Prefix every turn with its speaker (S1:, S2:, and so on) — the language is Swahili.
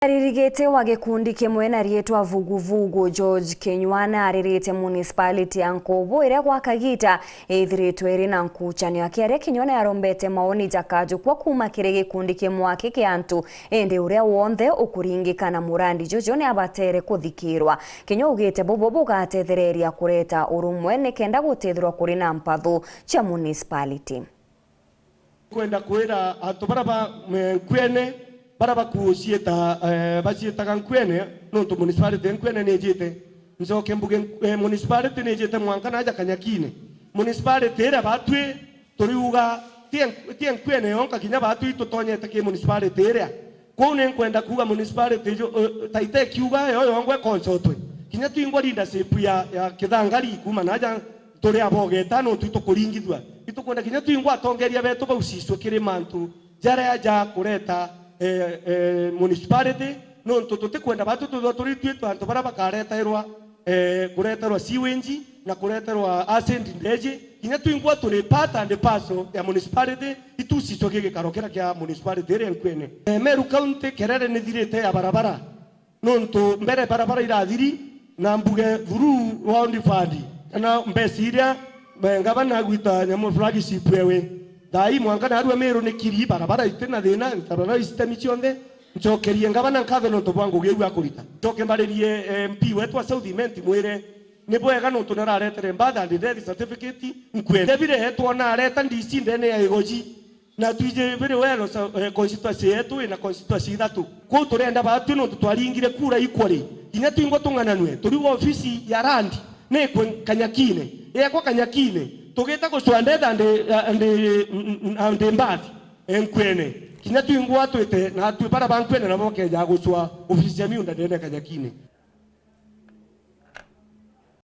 S1: Aririgete wa gikundi kimwe na rietwa vuguvugu George Kenywana aririte municipality ya Nkobo ira kwa Kagita ithiritwe iri na nkuchanio akiaria Kenywana yarombete maoni jakaju kwa kuma kire gikundi kimwe kike antu ende uria wonthe ukuringikana murandi jojo ni abatere kuthikirwa Kenyo ugite bobo bugatethereria kureta urumwe nikenda gutethirwa kuri na mpathu cha municipality
S2: kwenda kwira atobaraba kwene baraba kusieta basieta kankwene nonto municipality nkwene nejete nzoke mbuge municipality nejete mwanka naja Kanyakine municipality era batwe toriuga tien kwene yonka kinya batwe tutonyete ke municipality era kone nkwenda kuga municipality taite kiuga yo yongwe konsotwe kinya tuingwa leadership ya kithangari kuma naja tore abogeta no tutokuringithwa itukwenda kinya tuingwa tongeria beto bausiswe kire mantu jara ya kureta municipality no tutote kwenda batu turi twetu antu bara bakareterwa kureterwa siwenji na kureterwa ascent ndeje kinya tuingwa turi part and parcel ya municipality itusiswe kige karokera kya municipality ere nkwene Meru County kerere ni thirite ya barabara no nto mbere barabara irathiri na mbuge thuru round fund na mbesiria ngabana gwita nyamu flagship yewe dai mwanka na arua Meru ni kiri barabara itena thina barabara isitemi cionthe ncokerie ngabana nkatho no tobwangu geru akurita ncoke mbaririe MP wetu wa South Imenti mwire ni bwega no tunararetere mbada and death certificate nkwende bire hetwo na areta DC ndene ya igoji na tuije bire wero constituency yetu ina constituency ithatu ko turenda batu no tutwaringire kura ikwari inya tuingo tungananwe turi ofisi ya randi ne Kanyakine kwa Kanyakine tugeta guswandetha ande mbathi enkwene kinya tuingwa twete na twi bara bankwene na boke ja guswa ofisi ya miunda ndene Kanyakine